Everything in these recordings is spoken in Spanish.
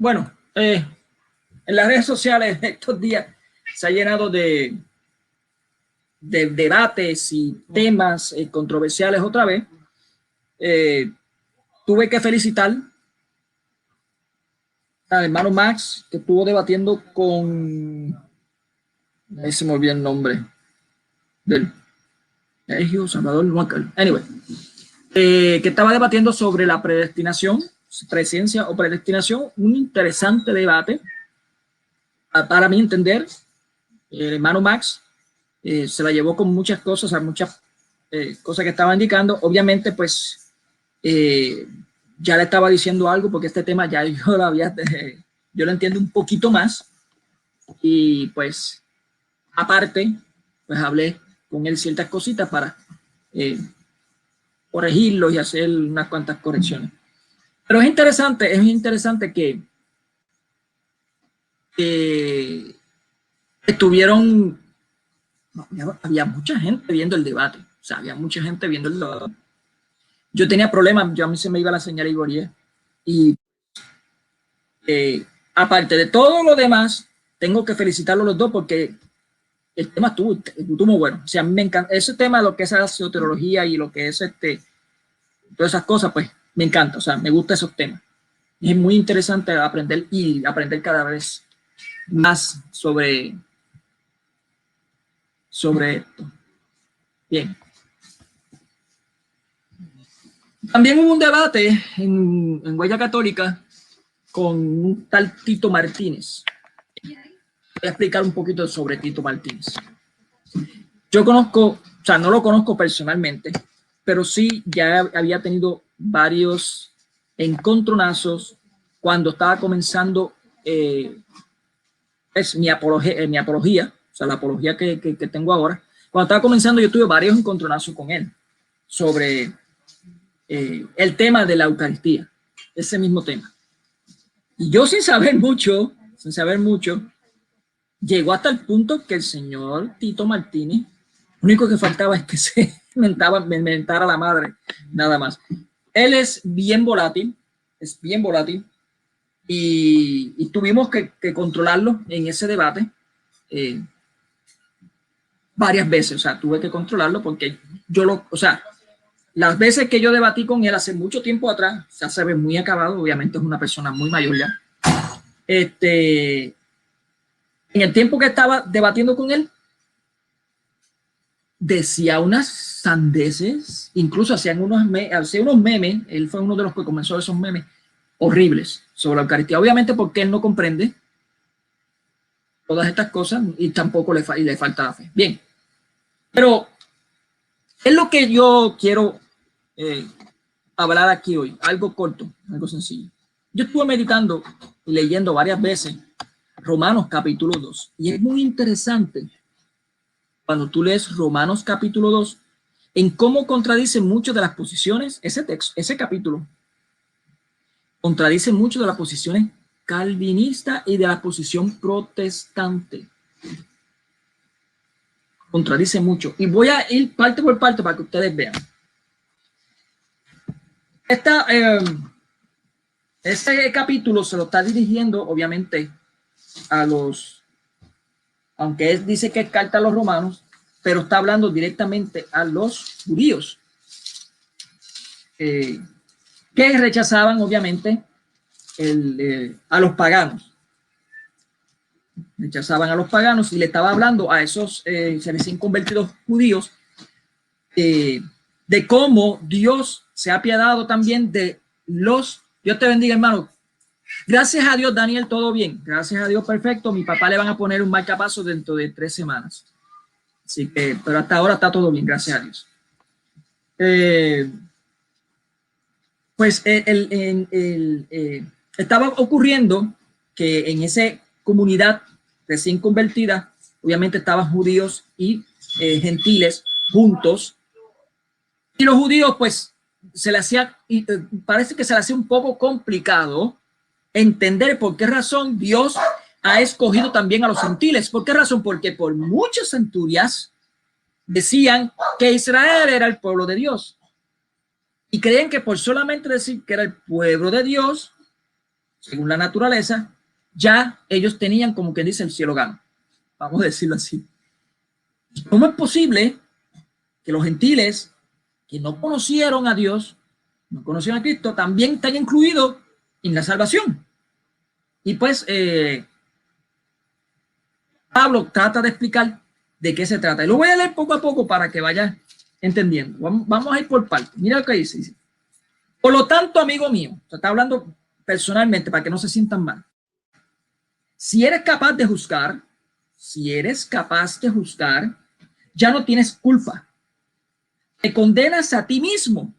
Bueno, en las redes sociales estos días se ha llenado de debates y temas controversiales otra vez. Tuve que felicitar al hermano Max, que estuvo debatiendo con... Ahí se me olvidó el nombre del Sergio Salvador. Anyway, que estaba debatiendo sobre la predestinación, presencia o predestinación. Un interesante debate. Para mi entender, el hermano Max se la llevó con muchas cosas, muchas cosas que estaba indicando. Obviamente, pues ya le estaba diciendo algo, porque este tema ya yo lo entiendo un poquito más. Y pues, aparte, pues hablé con él ciertas cositas para corregirlo y hacer unas cuantas correcciones. Pero es interesante que estuvieron, había mucha gente viendo el debate, o sea, había mucha gente viendo el debate. Yo tenía problemas, yo a mí se me iba la señal y aparte de todo lo demás, tengo que felicitarlos los dos porque el tema estuvo muy bueno. O sea, a mí me encanta ese tema, lo que es la sociología y lo que es todas esas cosas, pues me encanta, o sea, me gustan esos temas. Es muy interesante aprender y aprender cada vez más sobre esto. Bien. También hubo un debate en Huella Católica con un tal Tito Martínez. Voy a explicar un poquito sobre Tito Martínez. Yo conozco, o sea, no lo conozco personalmente, pero sí ya había tenido varios encontronazos cuando estaba comenzando mi apología, o sea, la apología que tengo ahora. Cuando estaba comenzando yo tuve varios encontronazos con él sobre el tema de la Eucaristía, ese mismo tema. Y yo sin saber mucho, llegó hasta el punto que el señor Tito Martínez, lo único que faltaba es que se mentara la madre, nada más. Él es bien volátil, y tuvimos que controlarlo en ese debate varias veces, o sea, tuve que controlarlo porque o sea, las veces que yo debatí con él hace mucho tiempo atrás, ya se ve muy acabado, obviamente es una persona muy mayor ya. En el tiempo que estaba debatiendo con él, decía unas sandeces, incluso hacía unos memes, él fue uno de los que comenzó esos memes horribles sobre la Eucaristía, obviamente porque él no comprende todas estas cosas y tampoco le falta la fe. Bien, pero es lo que yo quiero hablar aquí hoy, algo corto, algo sencillo. Yo estuve meditando y leyendo varias veces Romanos capítulo 2 y es muy interesante cuando tú lees Romanos capítulo 2 en cómo contradice mucho de las posiciones, ese capítulo contradice mucho de las posiciones calvinistas y de la posición protestante. Contradice mucho. Y voy a ir parte por parte para que ustedes vean. Este capítulo se lo está dirigiendo, obviamente, a los, aunque él dice que es carta a los romanos, pero está hablando directamente a los judíos, que rechazaban, obviamente, a los paganos. Rechazaban a los paganos y le estaba hablando a esos recién convertidos judíos de cómo Dios se ha apiadado también de los... Dios te bendiga, hermano. Gracias a Dios, Daniel, todo bien. Gracias a Dios, perfecto. Mi papá le van a poner un marcapaso dentro de 3 semanas. Así que, pero hasta ahora está todo bien, gracias a Dios. Pues estaba ocurriendo que en esa comunidad recién convertida, obviamente estaban judíos y gentiles juntos. Y los judíos, pues, parece que se le hacía un poco complicado entender por qué razón Dios ha escogido también a los gentiles. ¿Por qué razón? Porque por muchas centurias decían que Israel era el pueblo de Dios. Y creían que por solamente decir que era el pueblo de Dios, según la naturaleza, ya ellos tenían, como quien dice, el cielo gano. Vamos a decirlo así. ¿Cómo es posible que los gentiles que no conocieron a Dios, no conocieron a Cristo, también están incluidos en la salvación? Y pues Pablo trata de explicar de qué se trata. Y lo voy a leer poco a poco para que vaya entendiendo. Vamos a ir por partes. Mira lo que dice. Por lo tanto, amigo mío, se está hablando personalmente para que no se sientan mal. Si eres capaz de juzgar, ya no tienes culpa. Te condenas a ti mismo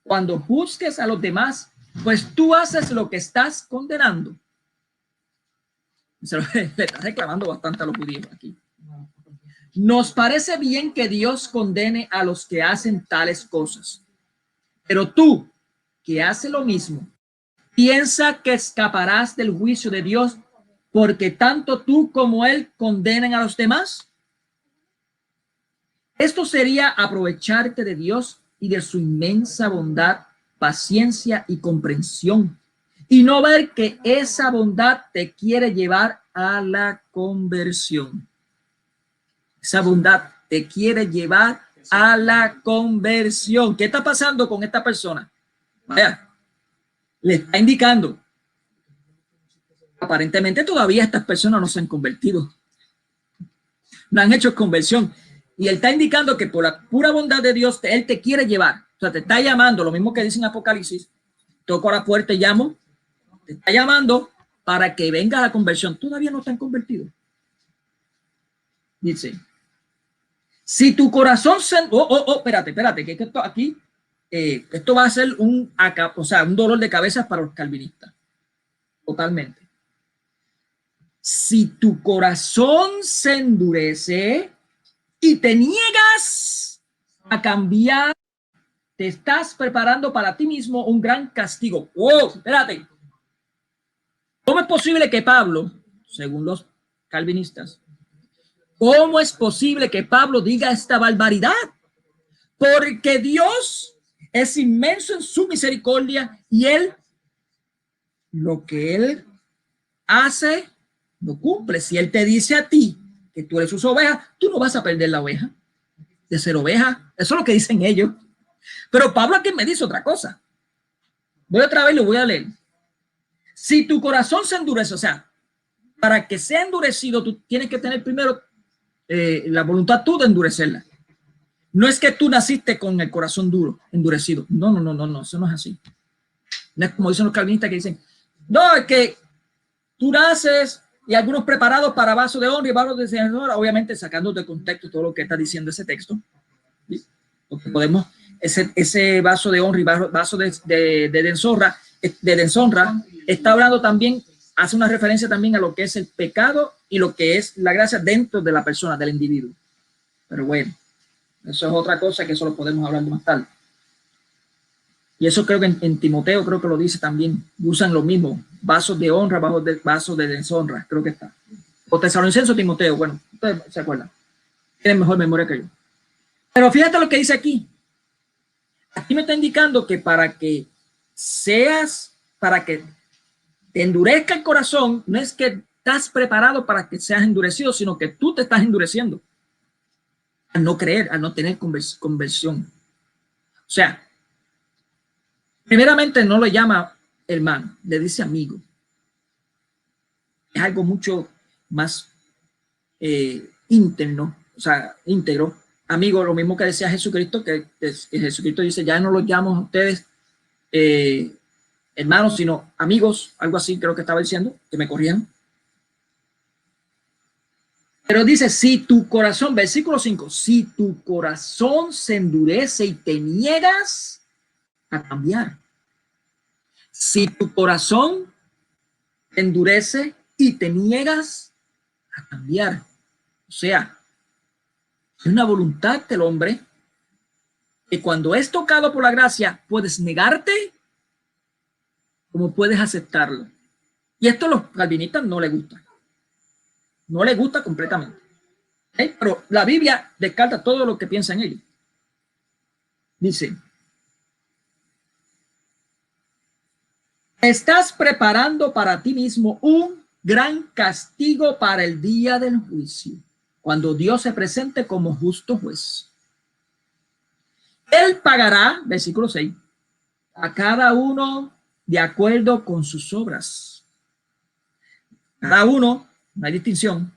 cuando juzgues a los demás, pues tú haces lo que estás condenando. Le está reclamando bastante a los judíos aquí. Nos parece bien que Dios condene a los que hacen tales cosas, pero tú, que haces lo mismo, piensa que escaparás del juicio de Dios porque tanto tú como él condenan a los demás. Esto sería aprovecharte de Dios y de su inmensa bondad, paciencia y comprensión, y no ver que esa bondad te quiere llevar a la conversión. Esa bondad te quiere llevar a la conversión. ¿Qué está pasando con esta persona? Vaya, le está indicando. Aparentemente todavía estas personas no se han convertido. No han hecho conversión. Y él está indicando que por la pura bondad de Dios, él te quiere llevar. O sea, te está llamando, lo mismo que dice en Apocalipsis. Toco a la puerta y llamo. Te está llamando para que venga a la conversión. Todavía no están convertidos. Dice, si tu corazón se... espérate, que esto aquí, esto va a ser un dolor de cabeza para los calvinistas. Totalmente. Si tu corazón se endurece y te niegas a cambiar, te estás preparando para ti mismo un gran castigo. ¡Wow! Espérate. ¿Cómo es posible que Pablo, según los calvinistas, cómo es posible que Pablo diga esta barbaridad? Porque Dios es inmenso en su misericordia y él, lo que él hace, lo cumple. Si él te dice a ti que tú eres sus ovejas, tú no vas a perder la oveja de ser oveja. Eso es lo que dicen ellos. Pero Pablo aquí me dice otra cosa. Voy otra vez y lo voy a leer. Si tu corazón se endurece, o sea, para que sea endurecido, tú tienes que tener primero la voluntad tú de endurecerla. No es que tú naciste con el corazón duro, endurecido. No, eso no es así. No es como dicen los calvinistas que dicen, no, es que tú naces y algunos preparados para vaso de honra y vaso de deshonra, obviamente sacando de contexto todo lo que está diciendo ese texto. ¿Sí? Porque podemos, ese vaso de honra y vaso de deshonra está hablando también, hace una referencia también a lo que es el pecado y lo que es la gracia dentro de la persona, del individuo. Pero bueno, eso es otra cosa que eso lo podemos hablar más tarde. Y eso creo que en Timoteo creo que lo dice también. Usan lo mismo, vasos de honra, vasos de deshonra, creo que está. O Tesalonicenses o Timoteo, bueno, ustedes se acuerdan. Tienen mejor memoria que yo. Pero fíjate lo que dice aquí. Aquí me está indicando que para que te endurezca el corazón, no es que estás preparado para que seas endurecido, sino que tú te estás endureciendo al no creer, al no tener conversión. O sea, primeramente no le llama hermano, le dice amigo. Es algo mucho más interno, o sea, íntegro. Amigo, lo mismo que decía Jesucristo, que Jesucristo dice, ya no los llamo a ustedes hermanos, sino amigos, algo así creo que estaba diciendo, que me corrían. Pero dice, si tu corazón, versículo 5, si tu corazón se endurece y te niegas a cambiar. Si tu corazón te endurece y te niegas a cambiar. O sea, es una voluntad del hombre que cuando es tocado por la gracia puedes negarte como puedes aceptarlo. Y esto a los calvinistas no les gusta. No les gusta completamente. ¿Okay? Pero la Biblia descarta todo lo que piensan ellos. Dice, Estás preparando para ti mismo un gran castigo para el día del juicio, cuando Dios se presente como justo juez. Él pagará, versículo 6, a cada uno de acuerdo con sus obras. Cada uno, no hay distinción,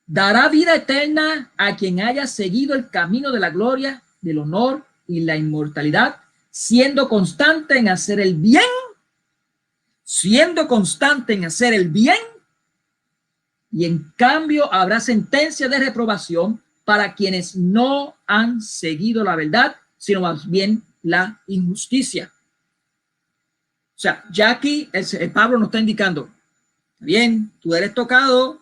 dará vida eterna a quien haya seguido el camino de la gloria, del honor y la inmortalidad, siendo constante en hacer el bien, y en cambio habrá sentencia de reprobación para quienes no han seguido la verdad, sino más bien la injusticia. O sea, ya aquí Pablo nos está indicando, bien, tú eres tocado,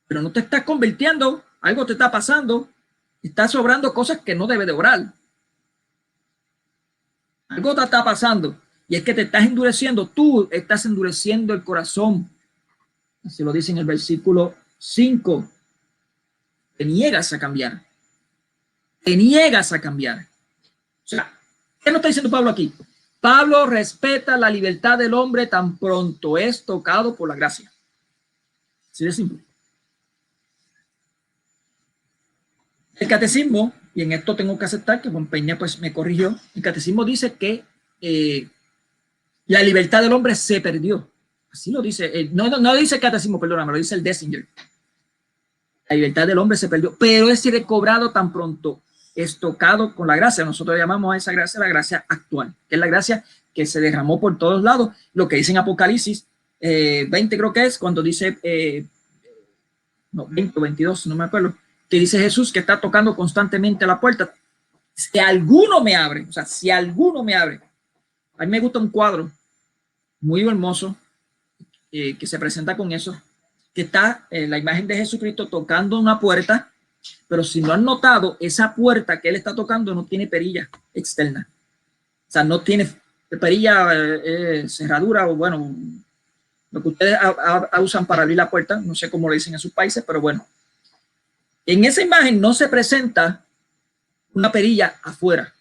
pero no te estás convirtiendo, algo te está pasando, estás obrando cosas que no debe de obrar. Algo te está pasando y es que te estás endureciendo, tú estás endureciendo el corazón. Así lo dice en el versículo 5. Te niegas a cambiar. Te niegas a cambiar. O sea, ¿qué nos está diciendo Pablo aquí? Pablo respeta la libertad del hombre tan pronto es tocado por la gracia. Así de simple. El catecismo, y en esto tengo que aceptar que Juan Peña pues me corrigió, el catecismo dice que la libertad del hombre se perdió. Así lo dice, no dice el catecismo, perdóname, lo dice el Dessinger. La libertad del hombre se perdió, pero es recobrado tan pronto es tocado con la gracia. Nosotros llamamos a esa gracia la gracia actual, que es la gracia que se derramó por todos lados. Lo que dice en Apocalipsis 20 creo que es, cuando dice, 20 o 22, no me acuerdo, que dice Jesús que está tocando constantemente la puerta. Si alguno me abre, o sea, si alguno me abre. A mí me gusta un cuadro muy hermoso que se presenta con eso, que está la imagen de Jesucristo tocando una puerta, pero si no han notado, esa puerta que él está tocando no tiene perilla externa. O sea, no tiene perilla, cerradura, o bueno, lo que ustedes usan para abrir la puerta, no sé cómo lo dicen en sus países, pero bueno. En esa imagen no se presenta una perilla afuera.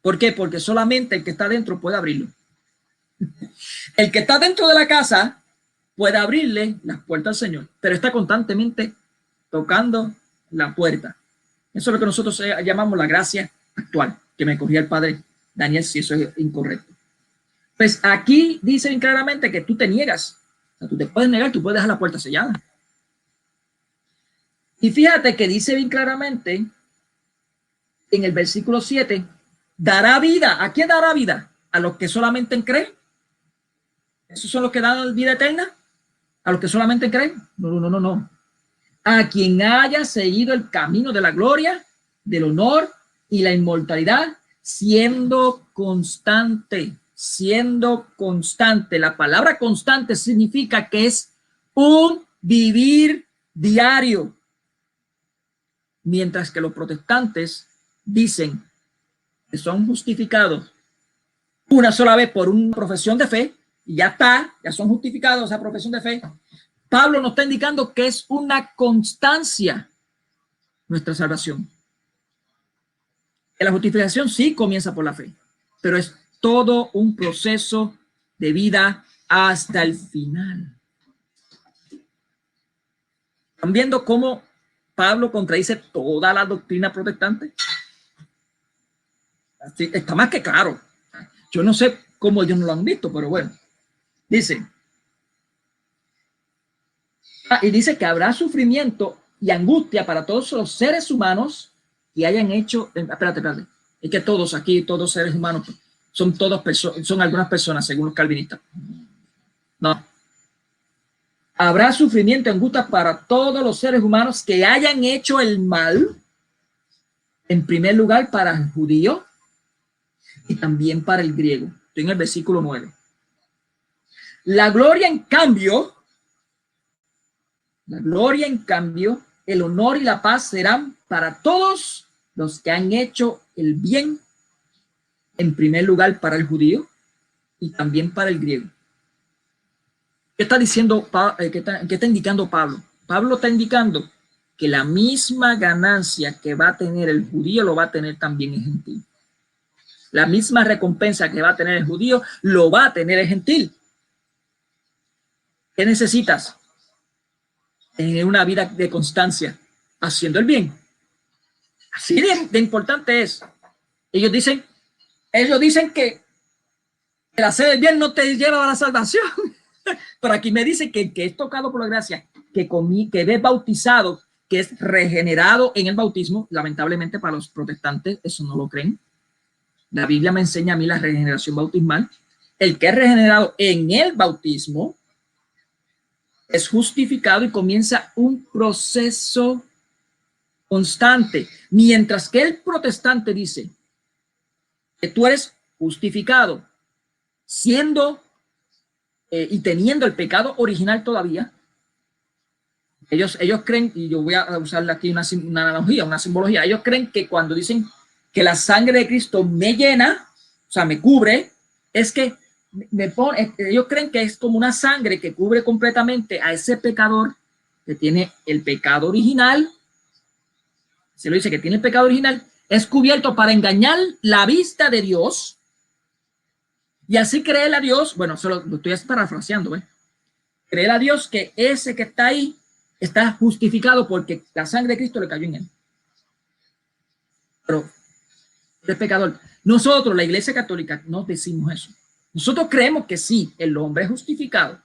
¿Por qué? Porque solamente el que está dentro puede abrirlo. El que está dentro de la casa puede abrirle las puertas al Señor, pero está constantemente tocando la puerta. Eso es lo que nosotros llamamos la gracia actual, que me corría el padre Daniel si eso es incorrecto. Pues aquí dice bien claramente que tú te niegas. O sea, tú te puedes negar, tú puedes dejar la puerta sellada. Y fíjate que dice bien claramente en el versículo 7, dará vida. ¿A quién dará vida? A los que solamente creen. ¿Esos son los que dan vida eterna? ¿A los que solamente creen? No. A quien haya seguido el camino de la gloria, del honor y la inmortalidad, siendo constante. La palabra constante significa que es un vivir diario. Mientras que los protestantes dicen que son justificados una sola vez por una profesión de fe, y ya está, ya son justificados esa profesión de fe. Pablo nos está indicando que es una constancia nuestra salvación. Que la justificación sí comienza por la fe, pero es todo un proceso de vida hasta el final. ¿Están viendo cómo Pablo contradice toda la doctrina protestante? Así, está más que claro. Yo no sé cómo ellos no lo han visto, pero bueno. Dice, y dice que habrá sufrimiento y angustia para todos los seres humanos que hayan hecho, espérate, es que todos aquí, todos seres humanos, son todas personas, son algunas personas según los calvinistas. No. Habrá sufrimiento y angustia para todos los seres humanos que hayan hecho el mal, en primer lugar para el judío y también para el griego. Estoy en el versículo 9. La gloria, en cambio, el honor y la paz serán para todos los que han hecho el bien, en primer lugar para el judío y también para el griego. ¿Qué está diciendo? ¿Qué está indicando Pablo? Pablo está indicando que la misma ganancia que va a tener el judío lo va a tener también el gentil. La misma recompensa que va a tener el judío, lo va a tener el gentil. ¿Qué necesitas? Tener una vida de constancia, haciendo el bien. Así de importante es. Ellos dicen que el hacer el bien no te lleva a la salvación. Pero aquí me dice que es tocado por la gracia, que es bautizado, que es regenerado en el bautismo. Lamentablemente para los protestantes eso no lo creen. La Biblia me enseña a mí la regeneración bautismal. El que es regenerado en el bautismo es justificado y comienza un proceso constante. Mientras que el protestante dice que tú eres justificado siendo y teniendo el pecado original todavía. Ellos creen, y yo voy a usarle aquí una analogía, una simbología, ellos creen que cuando dicen que la sangre de Cristo me llena, o sea, me cubre, es que ellos creen que es como una sangre que cubre completamente a ese pecador que tiene el pecado original. Se lo dice que tiene el pecado original, es cubierto para engañar la vista de Dios y así creerle a Dios. Bueno, solo lo estoy parafraseando, creer a Dios que ese que está ahí está justificado porque la sangre de Cristo le cayó en él. Pero es pecador. Nosotros, la Iglesia Católica, no decimos eso. Nosotros creemos que sí, el hombre es justificado.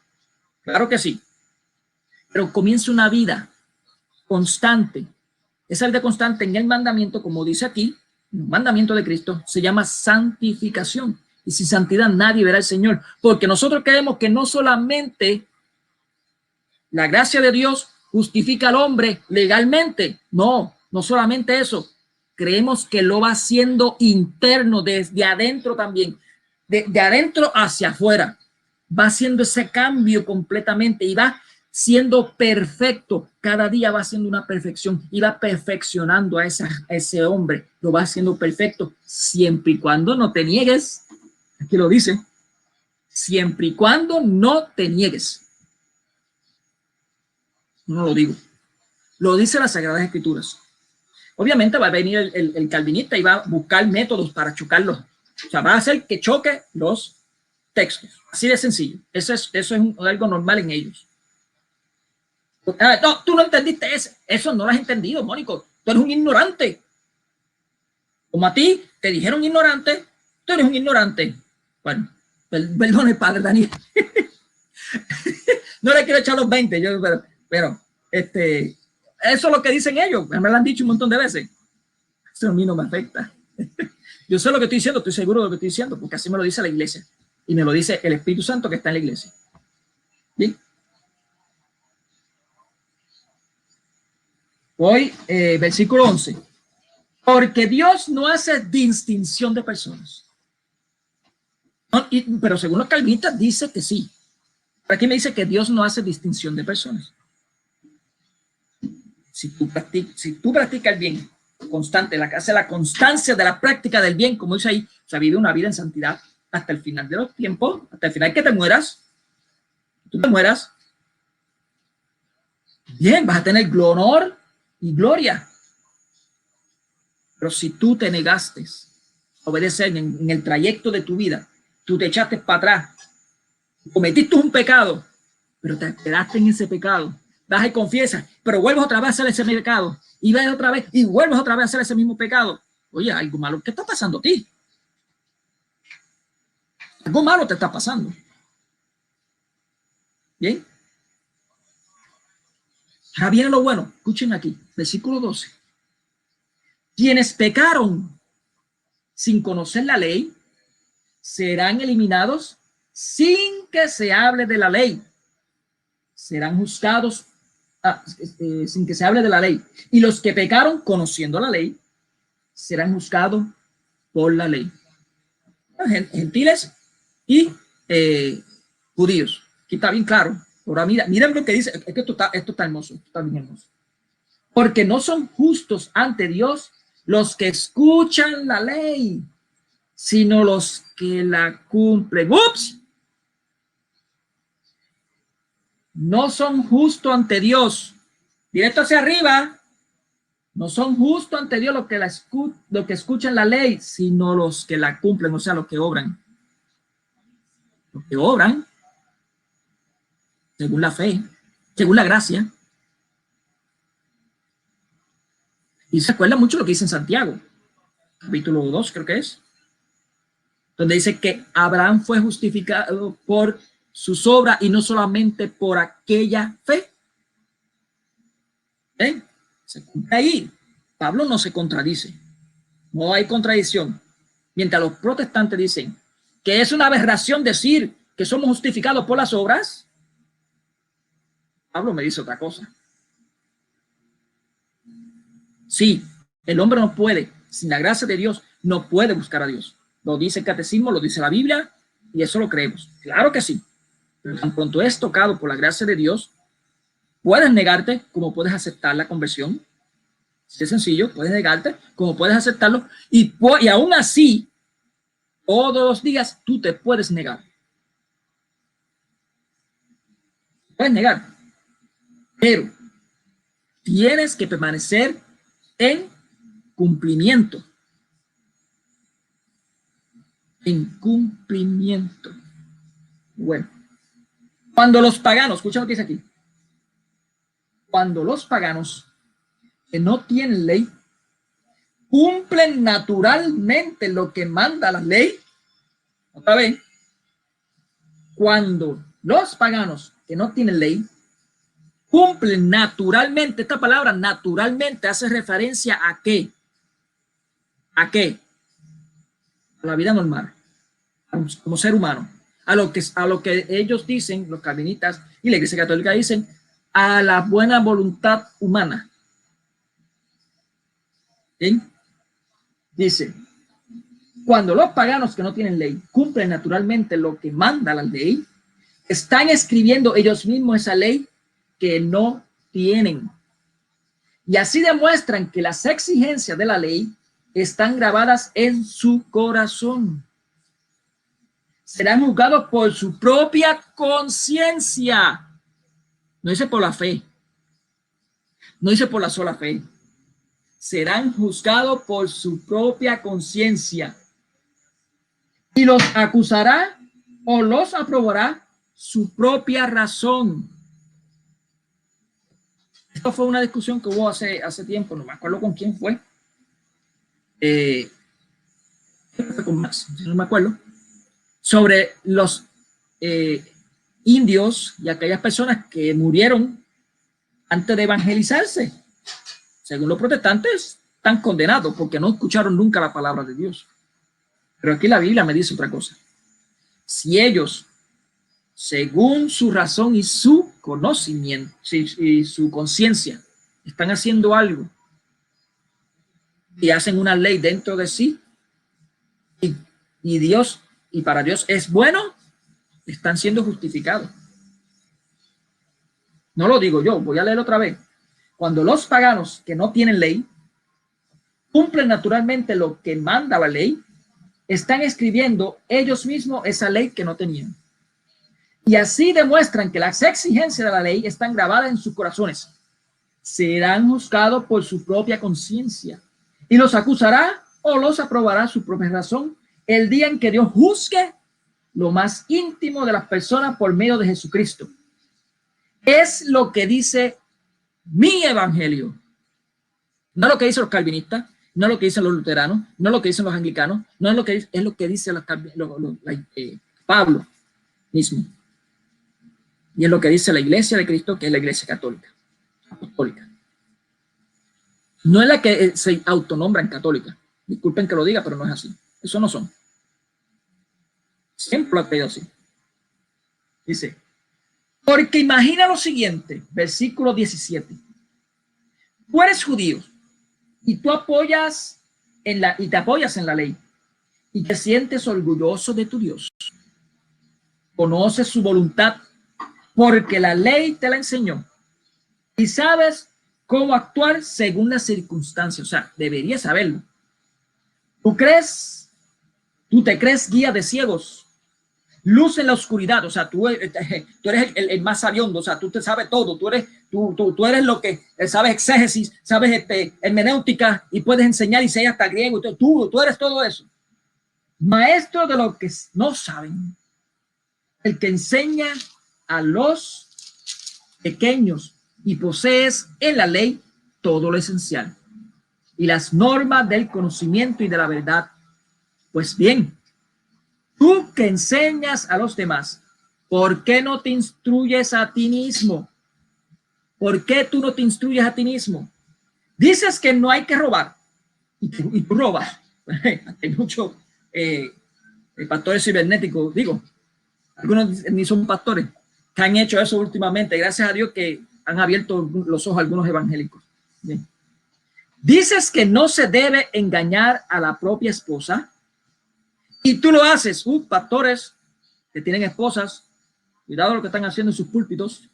Claro que sí. Pero comienza una vida constante. Esa vida constante en el mandamiento, como dice aquí, el mandamiento de Cristo, se llama santificación. Y sin santidad nadie verá al Señor. Porque nosotros creemos que no solamente la gracia de Dios justifica al hombre legalmente. No, no solamente eso. Creemos que lo va haciendo interno, desde adentro también. De adentro hacia afuera. Va haciendo ese cambio completamente y va siendo perfecto. Cada día va haciendo una perfección y va perfeccionando a ese hombre. Lo va haciendo perfecto siempre y cuando no te niegues. Aquí lo dice. Siempre y cuando no te niegues. No lo digo. Lo dice las Sagradas Escrituras. Obviamente va a venir el calvinista y va a buscar métodos para chocarlos. O sea, va a hacer que choque los textos. Así de sencillo. Eso es algo normal en ellos. No, tú no entendiste eso. Eso no lo has entendido, Mónico. Tú eres un ignorante. Como a ti te dijeron ignorante, tú eres un ignorante. Bueno, perdone, padre Daniel. No le quiero echar los 20, pero eso es lo que dicen ellos. Me lo han dicho un montón de veces. Eso a mí no me afecta. Yo sé lo que estoy diciendo, estoy seguro de lo que estoy diciendo, porque así me lo dice la iglesia. Y me lo dice el Espíritu Santo que está en la iglesia. Bien. Hoy, versículo 11. Porque Dios no hace distinción de personas. No, pero según los calvinistas dice que sí. Aquí me dice que Dios no hace distinción de personas. Si tú practicas el bien constante, hace la constancia de la práctica del bien, como dice ahí, o sea, vive una vida en santidad hasta el final de los tiempos, hasta el final que te mueras, tú te mueras, bien, vas a tener honor y gloria. Pero si tú te negaste a obedecer en el trayecto de tu vida, tú te echaste para atrás, cometiste un pecado, pero te quedaste en ese pecado, vas y confiesas, pero vuelves otra vez a hacer ese pecado, y vas otra vez, y vuelves otra vez a hacer ese mismo pecado. Oye, algo malo, ¿qué está pasando a ti? Algo malo te está pasando. Bien. Ahora viene lo bueno. Escuchen aquí, versículo 12. Quienes pecaron sin conocer la ley serán eliminados sin que se hable de la ley. Serán juzgados sin que se hable de la ley. Y los que pecaron conociendo la ley serán juzgados por la ley. Gentiles y judíos. Aquí está bien claro. Ahora miren lo que dice. Es que esto está hermoso. Esto está bien hermoso. Porque no son justos ante Dios los que escuchan la ley, sino los que la cumplen. ¡Ups! No son justos ante Dios. Directo hacia arriba. No son justos ante Dios los que escuchan la ley, sino los que la cumplen, o sea, los que obran. Los que obran según la fe, según la gracia. Y se acuerda mucho lo que dice en Santiago, capítulo 2 creo que es, donde dice que Abraham fue justificado por sus obras y no solamente por aquella fe. ¿Eh? Se cumple ahí. Pablo no se contradice. No hay contradicción. Mientras los protestantes dicen que es una aberración decir que somos justificados por las obras, Pablo me dice otra cosa. Sí, el hombre no puede, sin la gracia de Dios, no puede buscar a Dios. Lo dice el catecismo, lo dice la Biblia, y eso lo creemos. Claro que sí. Pero tan pronto es tocado por la gracia de Dios, puedes negarte como puedes aceptar la conversión. Es sencillo, puedes negarte como puedes aceptarlo, y aún así, todos los días tú te puedes negar. Puedes negar, pero tienes que permanecer en cumplimiento. En cumplimiento. Bueno, cuando los paganos, escucha lo que dice aquí, cuando los paganos que no tienen ley cumplen naturalmente lo que manda la ley, otra vez, cuando los paganos que no tienen ley cumplen naturalmente, esta palabra naturalmente hace referencia a qué, a qué, a la vida normal, como ser humano, a lo que ellos dicen, los calvinistas y la Iglesia Católica dicen, a la buena voluntad humana. ¿Sí? Dice, cuando los paganos que no tienen ley cumplen naturalmente lo que manda la ley, están escribiendo ellos mismos esa ley que no tienen. Y así demuestran que las exigencias de la ley están grabadas en su corazón. Serán juzgados por su propia conciencia. No dice por la fe. No dice por la sola fe. Serán juzgados por su propia conciencia. Y los acusará o los aprobará su propia razón. Esto fue una discusión que hubo hace tiempo, no me acuerdo con quién fue. Con Max, no me acuerdo. Sobre los indios y aquellas personas que murieron antes de evangelizarse. Según los protestantes, están condenados porque no escucharon nunca la palabra de Dios. Pero aquí la Biblia me dice otra cosa. Si ellos, según su razón y su conocimiento y su conciencia, están haciendo algo y hacen una ley dentro de sí, y Dios, y para Dios es bueno, están siendo justificados. No lo digo yo, voy a leer otra vez. Cuando los paganos que no tienen ley cumplen naturalmente lo que manda la ley, están escribiendo ellos mismos esa ley que no tenían. Y así demuestran que las exigencias de la ley están grabadas en sus corazones. Serán juzgados por su propia conciencia y los acusará o los aprobará su propia razón el día en que Dios juzgue lo más íntimo de las personas por medio de Jesucristo. Es lo que dice mi evangelio. No lo que dicen los calvinistas, no lo que dicen los luteranos, no lo que dicen los anglicanos, no es lo que es lo que dice Pablo mismo. Y es lo que dice la Iglesia de Cristo, que es la Iglesia católica, apostólica. No es la que se autonombran católica. Disculpen que lo diga, pero no es así. Eso no son. Siempre lo ha pedido así. Dice, porque imagina lo siguiente, versículo 17. Tú eres judío y tú apoyas y te apoyas en la ley y te sientes orgulloso de tu Dios. Conoces su voluntad porque la ley te la enseñó y sabes cómo actuar según las circunstancias. O sea, deberías saberlo. Tú te crees guía de ciegos, luz en la oscuridad. O sea, tú eres el más sabiondo. O sea, tú te sabes todo. Tú eres tú eres lo que sabes exégesis, sabes hermenéutica y puedes enseñar y sé hasta griego. Tú eres todo eso. Maestro de lo que no saben, el que enseña a los pequeños y posees en la ley todo lo esencial y las normas del conocimiento y de la verdad. Pues bien, tú que enseñas a los demás, ¿por qué no te instruyes a ti mismo? ¿Por qué tú no te instruyes a ti mismo? Dices que no hay que robar y tú robas. Hay muchos pastores cibernéticos, digo, algunos ni son pastores, que han hecho eso últimamente. Gracias a Dios que han abierto los ojos a algunos evangélicos. Bien. Dices que no se debe engañar a la propia esposa y tú lo haces. Pastores que tienen esposas, cuidado lo que están haciendo en sus púlpitos.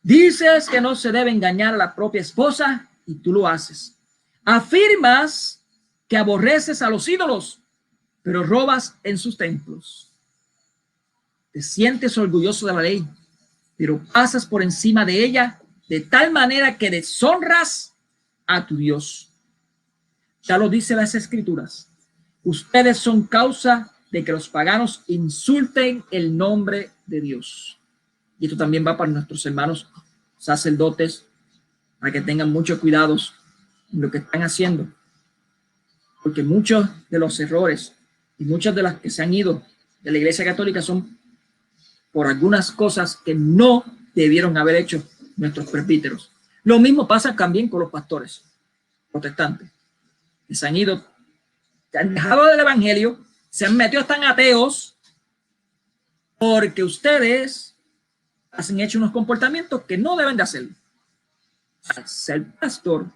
Dices que no se debe engañar a la propia esposa y tú lo haces. Afirmas que aborreces a los ídolos, pero robas en sus templos. Te sientes orgulloso de la ley, pero pasas por encima de ella de tal manera que deshonras a tu Dios. Ya lo dice las Escrituras. Ustedes son causa de que los paganos insulten el nombre de Dios. Y esto también va para nuestros hermanos sacerdotes, para que tengan mucho cuidado en lo que están haciendo. Porque muchos de los errores y muchas de las que se han ido de la Iglesia Católica son por algunas cosas que no debieron haber hecho nuestros presbíteros. Lo mismo pasa también con los pastores protestantes, que se han ido, se han dejado del evangelio, se han metido tan ateos porque ustedes han hecho unos comportamientos que no deben de hacer. Ser pastor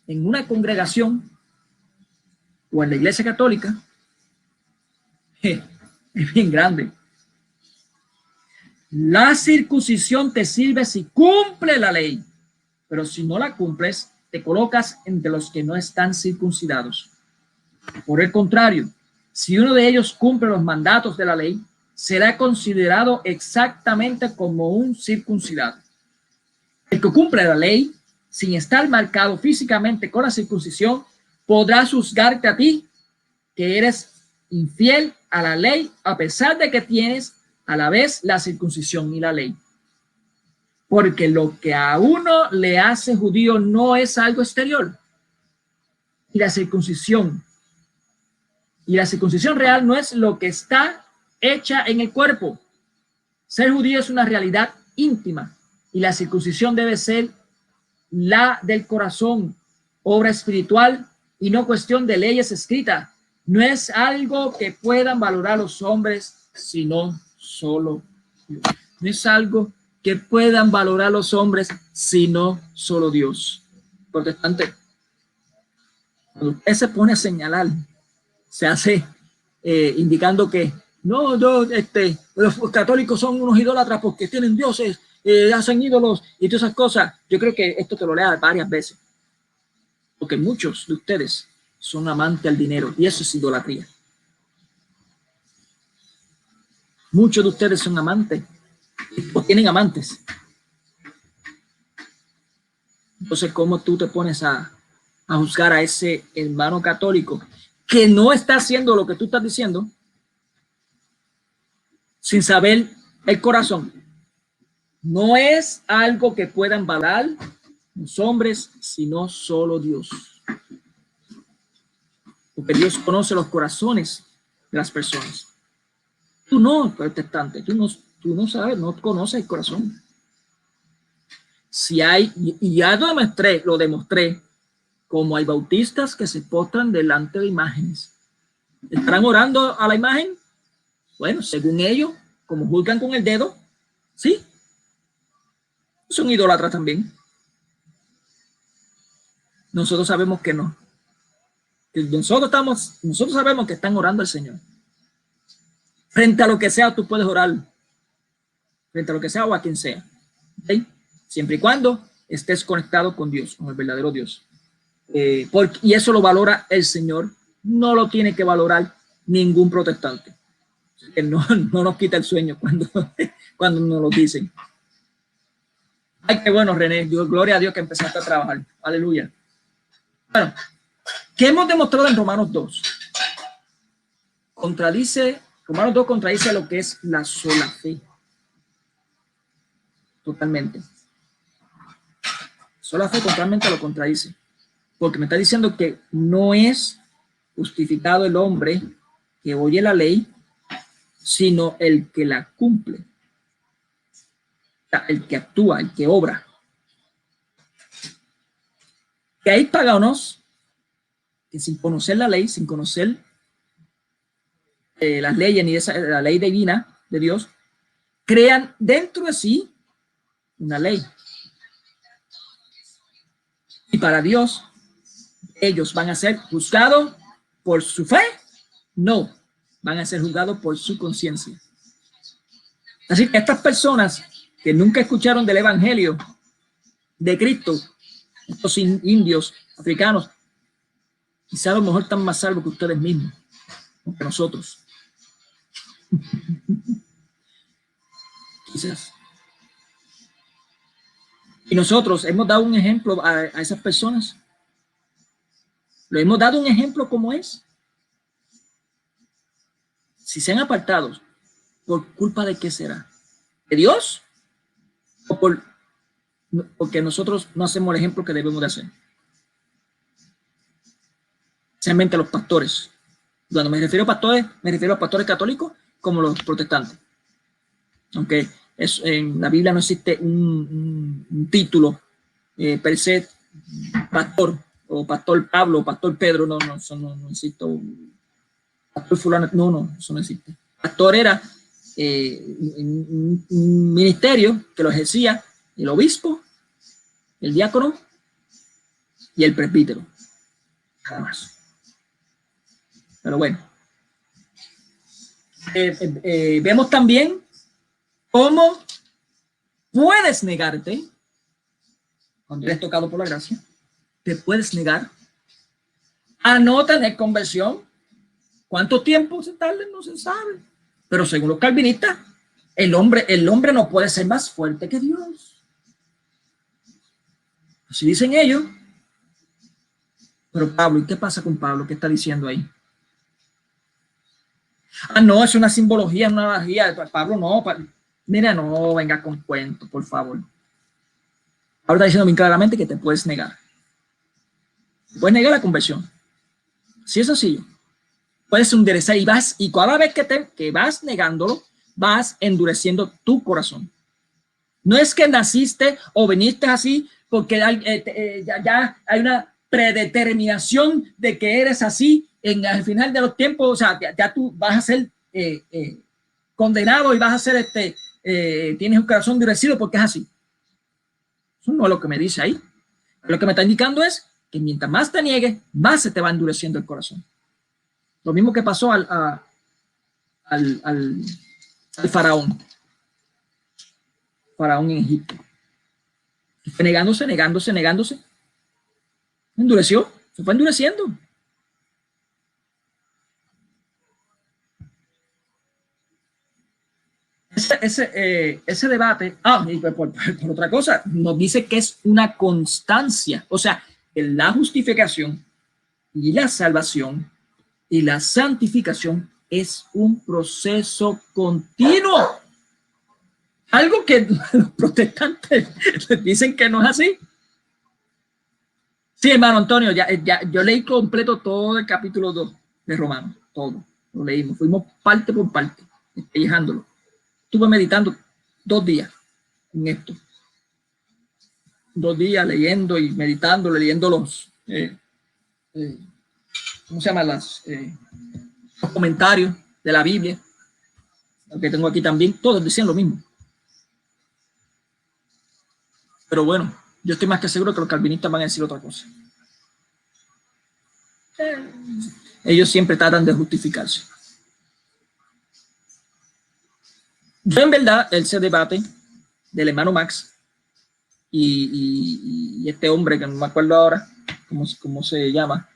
en una congregación o en la Iglesia Católica es bien grande. La circuncisión te sirve si cumple la ley, pero si no la cumples, te colocas entre los que no están circuncidados. Por el contrario, si uno de ellos cumple los mandatos de la ley, será considerado exactamente como un circuncidado. El que cumple la ley, sin estar marcado físicamente con la circuncisión, podrá juzgarte a ti, que eres infiel a la ley, a pesar de que tienes a la vez la circuncisión y la ley. Porque lo que a uno le hace judío no es algo exterior. Y la circuncisión real no es lo que está hecha en el cuerpo. Ser judío es una realidad íntima y la circuncisión debe ser la del corazón, obra espiritual y no cuestión de leyes escritas. No es algo que puedan valorar los hombres, sino solo Dios. No es algo que puedan valorar los hombres, sino solo Dios. Protestante, cuando usted se pone a señalar, se hace indicando que no, los católicos son unos idólatras porque tienen dioses, hacen ídolos y todas esas cosas. Yo creo que esto te lo lea varias veces, porque muchos de ustedes son amantes al dinero y eso es idolatría. Muchos de ustedes son amantes o tienen amantes. Entonces, ¿cómo tú te pones a juzgar a ese hermano católico que no está haciendo lo que tú estás diciendo sin saber el corazón? No es algo que puedan valorar los hombres, sino solo Dios. Porque Dios conoce los corazones de las personas. Tú no, protestante, tú no sabes, no conoces el corazón. Si hay, y ya lo demostré, como hay bautistas que se postran delante de imágenes. ¿Estarán orando a la imagen? Bueno, según ellos, como juzgan con el dedo, sí. Son idólatras también. Nosotros sabemos que no. Nosotros sabemos que están orando al Señor. Frente a lo que sea, tú puedes orar. Frente a lo que sea o a quien sea. ¿Okay? Siempre y cuando estés conectado con Dios, con el verdadero Dios. Y eso lo valora el Señor. No lo tiene que valorar ningún protestante. No nos quita el sueño cuando nos lo dicen. Ay, qué bueno, René. Dios, gloria a Dios que empezaste a trabajar. Aleluya. Bueno, ¿qué hemos demostrado en Romanos 2? Romanos 2 contradice lo que es la sola fe. Totalmente. Sola fe totalmente lo contradice. Porque me está diciendo que no es justificado el hombre que oye la ley, sino el que la cumple. O sea, el que actúa, el que obra. Que hay paganos que sin conocer la ley, sin conocer las leyes ni la ley divina de Dios, crean dentro de sí una ley. Y para Dios, ellos van a ser juzgados por su fe, no, van a ser juzgados por su conciencia. Así que estas personas que nunca escucharon del evangelio de Cristo, estos indios, africanos, quizá a lo mejor están más salvos que ustedes mismos, que nosotros. Quizás. Y nosotros hemos dado un ejemplo a esas personas. ¿Le hemos dado un ejemplo como es? Si se han apartado, ¿por culpa de qué será? ¿De Dios? ¿O porque nosotros no hacemos el ejemplo que debemos de hacer? Especialmente los pastores. Cuando me refiero a pastores, me refiero a pastores católicos como los protestantes. Aunque en la Biblia no existe un título per se, pastor, o pastor Pablo, o pastor Pedro, no existe. Pastor fulano, no, eso no existe. Pastor era un ministerio que lo ejercía el obispo, el diácono y el presbítero. Nada más. Pero bueno. Vemos también cómo puedes negarte cuando eres tocado por la gracia. Te puedes negar a no tener conversión. ¿Cuánto tiempo se tarda? No se sabe. Pero según los calvinistas, el hombre no puede ser más fuerte que Dios. Así dicen ellos. Pero Pablo, ¿y qué pasa con Pablo? ¿Qué está diciendo ahí? Ah, no, es una simbología, una analogía. Pablo, no. Mira, no venga con cuentos, por favor. Pablo está diciendo bien claramente que te puedes negar. Te puedes negar la conversión. Sí, es sencillo. Puedes endurecer y cada vez que vas negándolo, vas endureciendo tu corazón. No es que naciste o viniste así porque ya hay una predeterminación de que eres así al final de los tiempos. O sea, ya tú vas a ser condenado y vas a ser tienes un corazón endurecido porque es así. Eso no es lo que me dice ahí. Lo que me está indicando es que mientras más te niegues, más se te va endureciendo el corazón. Lo mismo que pasó al faraón. Faraón en Egipto. Fue negándose. Endureció, se fue endureciendo. Ese debate, y por otra cosa, nos dice que es una constancia. O sea, la justificación y la salvación y la santificación es un proceso continuo. Algo que los protestantes dicen que no es así. Sí, hermano Antonio, yo leí completo todo el capítulo 2 de Romanos, todo, lo leímos, fuimos parte por parte, despellejándolo. Estuve meditando 2 días en esto. 2 días leyendo y meditando, leyendo los, ¿cómo se llama? Los comentarios de la Biblia, lo que tengo aquí también, todos decían lo mismo. Pero bueno, yo estoy más que seguro que los calvinistas van a decir otra cosa. Ellos siempre tratan de justificarse. Yo en verdad, ese debate del hermano Max y este hombre que no me acuerdo ahora cómo se llama,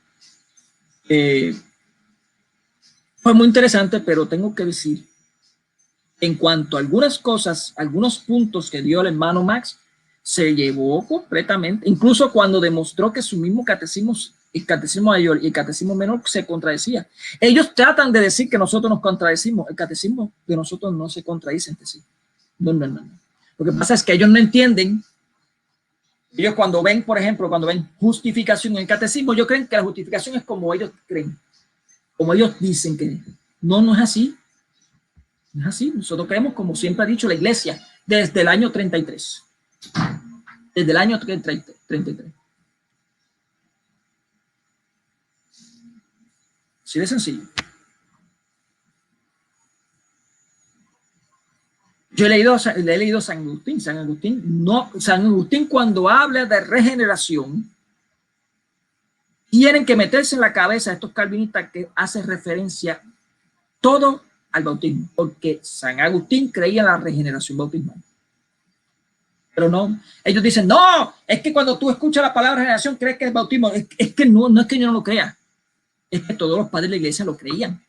fue muy interesante, pero tengo que decir, en cuanto a algunas cosas, algunos puntos que dio el hermano Max, se llevó completamente, incluso cuando demostró que su mismo catecismo, el catecismo mayor y el catecismo menor, se contradecía. Ellos tratan de decir que nosotros nos contradecimos, el catecismo de nosotros no se contradice entre sí. No. Lo que pasa es que ellos no entienden. Ellos cuando ven, por ejemplo, cuando ven justificación en el catecismo, ellos creen que la justificación es como ellos creen, como ellos dicen que es. No es así. No es así. Nosotros creemos, como siempre ha dicho la iglesia, desde el año 33. Desde el año 33. Así de sencillo. Yo he leído San Agustín. San Agustín cuando habla de regeneración, tienen que meterse en la cabeza a estos calvinistas que hace referencia todo al bautismo, porque San Agustín creía en la regeneración bautismal. Pero no, ellos dicen, no, es que cuando tú escuchas la palabra regeneración crees que es bautismo. Es que no es que yo no lo crea, es que todos los padres de la iglesia lo creían.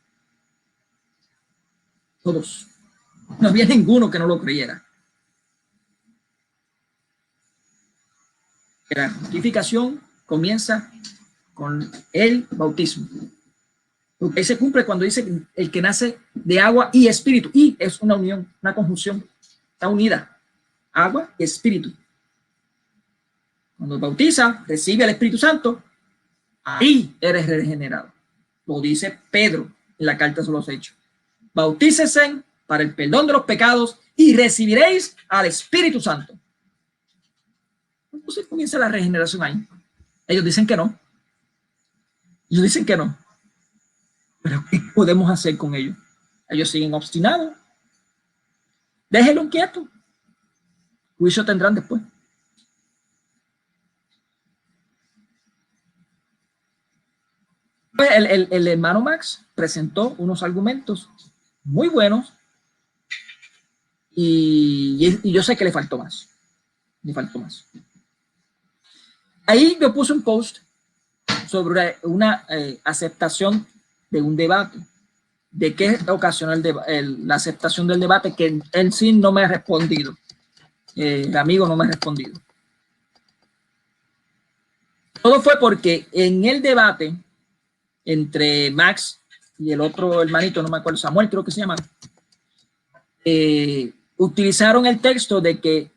Todos. No había ninguno que no lo creyera. La justificación comienza con el bautismo. Porque se cumple cuando dice el que nace de agua y espíritu. Y es una unión, una conjunción. Está unida. Agua y espíritu. Cuando bautiza, recibe el Espíritu Santo, ahí eres regenerado. Lo dice Pedro en la carta a los Hechos. Bautícesen para el perdón de los pecados y recibiréis al Espíritu Santo. Entonces comienza la regeneración ahí. Ellos dicen que no. Ellos dicen que no. Pero ¿qué podemos hacer con ellos? Ellos siguen obstinados. Déjenlo quieto. Juicio tendrán después. Pues el hermano Max presentó unos argumentos muy buenos y yo sé que le faltó más. Le faltó más. Ahí yo puse un post sobre una aceptación de un debate. ¿De qué ocasionó la aceptación del debate? Que él sí no me ha respondido. El amigo no me ha respondido. Todo fue porque en el debate entre Max y el otro hermanito, no me acuerdo, Samuel creo que se llama, utilizaron el texto de que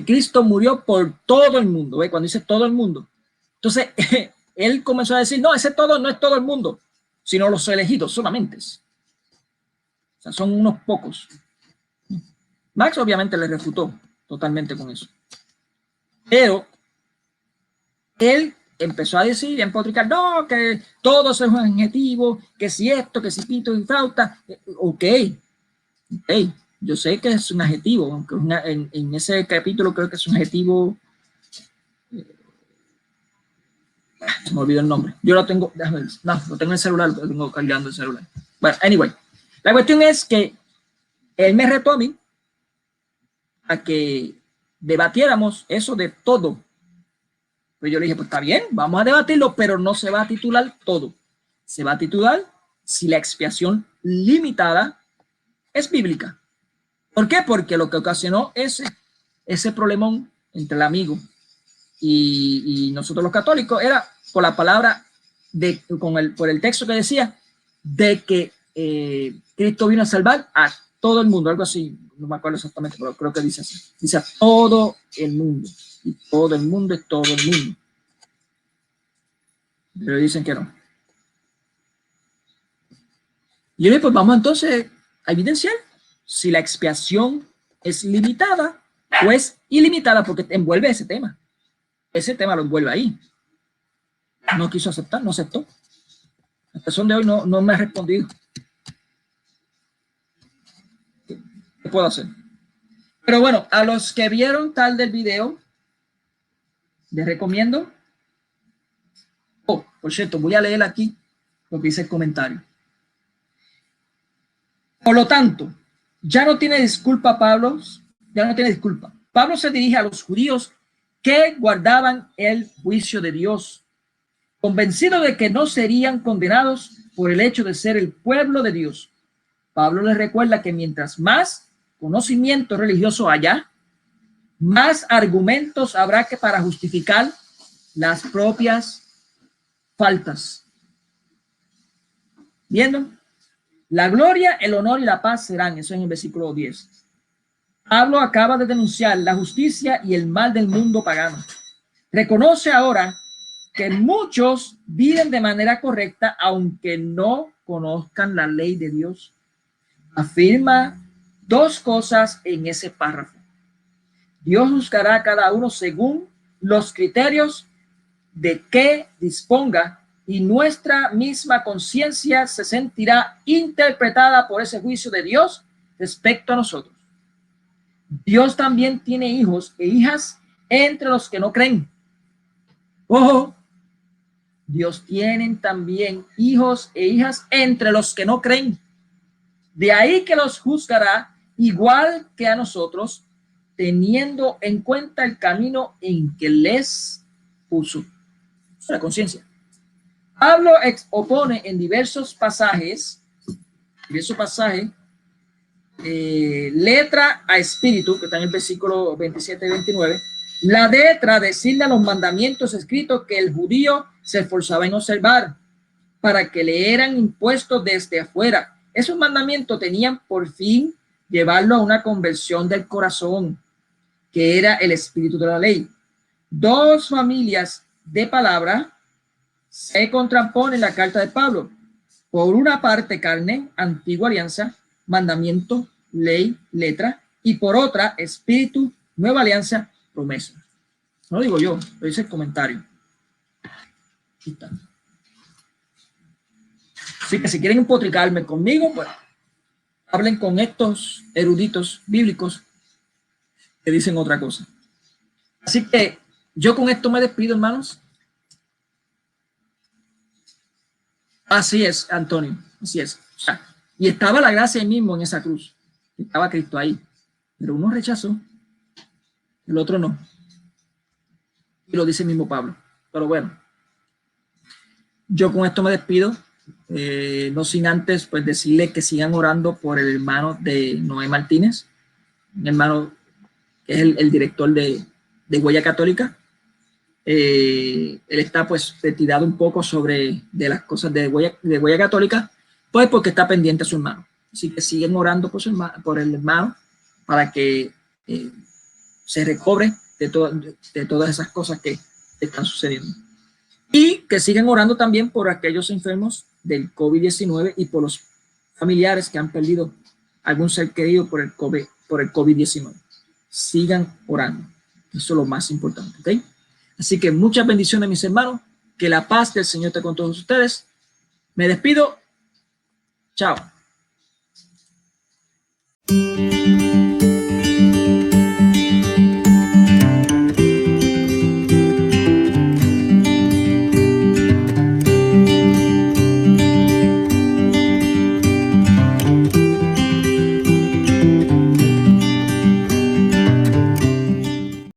Cristo murió por todo el mundo. ¿Ve? Cuando dice todo el mundo, entonces él comenzó a decir, no, ese todo no es todo el mundo, sino los elegidos solamente. O sea, son unos pocos. Max obviamente le refutó totalmente con eso. Pero él empezó a decir, a empotricar, no, que todo es un adjetivo, que si esto, que si pito y flauta. Ok, yo sé que es un adjetivo, aunque en ese capítulo creo que es un adjetivo. Se me olvidó el nombre. Yo lo tengo, no, lo tengo en el celular, lo tengo cargando el celular. Bueno, anyway, la cuestión es que él me retó a mí a que debatiéramos eso de todo. Pues yo le dije, pues está bien, vamos a debatirlo, pero no se va a titular todo. Se va a titular si la expiación limitada es bíblica. ¿Por qué? Porque lo que ocasionó ese problemón entre el amigo y nosotros los católicos era por la palabra, por el texto que decía de que Cristo vino a salvar a todo el mundo, algo así, no me acuerdo exactamente, pero creo que dice así. Dice a todo el mundo. Y todo el mundo es todo el mundo. Pero dicen que no. Y yo le digo, pues vamos entonces a evidenciar si la expiación es limitada o es ilimitada, porque envuelve ese tema. Ese tema lo envuelve ahí. No quiso aceptar, no aceptó. Hasta el son de hoy no me ha respondido. ¿Qué puedo hacer? Pero bueno, a los que vieron tal del video, les recomiendo. Oh, por cierto, voy a leer aquí lo que dice el comentario. Por lo tanto, ya no tiene disculpa Pablo, ya no tiene disculpa. Pablo se dirige a los judíos que guardaban el juicio de Dios, convencido de que no serían condenados por el hecho de ser el pueblo de Dios. Pablo les recuerda que mientras más conocimiento religioso haya, más argumentos habrá que para justificar las propias faltas. ¿Viendo? La gloria, el honor y la paz serán, eso en el versículo 10. Pablo acaba de denunciar la justicia y el mal del mundo pagano. Reconoce ahora que muchos viven de manera correcta aunque no conozcan la ley de Dios. Afirma dos cosas en ese párrafo. Dios juzgará a cada uno según los criterios de que disponga, y nuestra misma conciencia se sentirá interpretada por ese juicio de Dios respecto a nosotros. Dios también tiene hijos e hijas entre los que no creen. Ojo, Dios tiene también hijos e hijas entre los que no creen. De ahí que los juzgará igual que a nosotros, teniendo en cuenta el camino en que les puso. La conciencia. Pablo opone en diversos pasajes, letra a espíritu, que está en el versículo 27 y 29, la letra decirle a los mandamientos escritos que el judío se esforzaba en observar para que le eran impuestos desde afuera. Esos mandamientos tenían por fin llevarlo a una conversión del corazón, que era el espíritu de la ley. Dos familias de palabra se contrapone la carta de Pablo. Por una parte, carne, antigua alianza, mandamiento, ley, letra, y por otra, espíritu, nueva alianza, promesa. No lo digo yo, lo dice el comentario. Aquí está. Así que si quieren empotricarme conmigo, pues hablen con estos eruditos bíblicos que dicen otra cosa. Así que yo con esto me despido, hermanos. Así es, Antonio, así es. O sea, y estaba la gracia ahí mismo en esa cruz. Estaba Cristo ahí. Pero uno rechazó, el otro no. Y lo dice el mismo Pablo. Pero bueno, yo con esto me despido. No sin antes pues decirle que sigan orando por el hermano de Noé Martínez, un hermano que es el director de Huella Católica. Él está pues retirado un poco de las cosas de Huella Católica, pues porque está pendiente a su hermano. Así que siguen orando por el hermano para que se recobre de todas esas cosas que están sucediendo. Y que sigan orando también por aquellos enfermos del COVID-19 y por los familiares que han perdido algún ser querido por el COVID-19. Sigan orando. Eso es lo más importante, ¿ok? Así que muchas bendiciones, mis hermanos. Que la paz del Señor esté con todos ustedes. Me despido. Chao.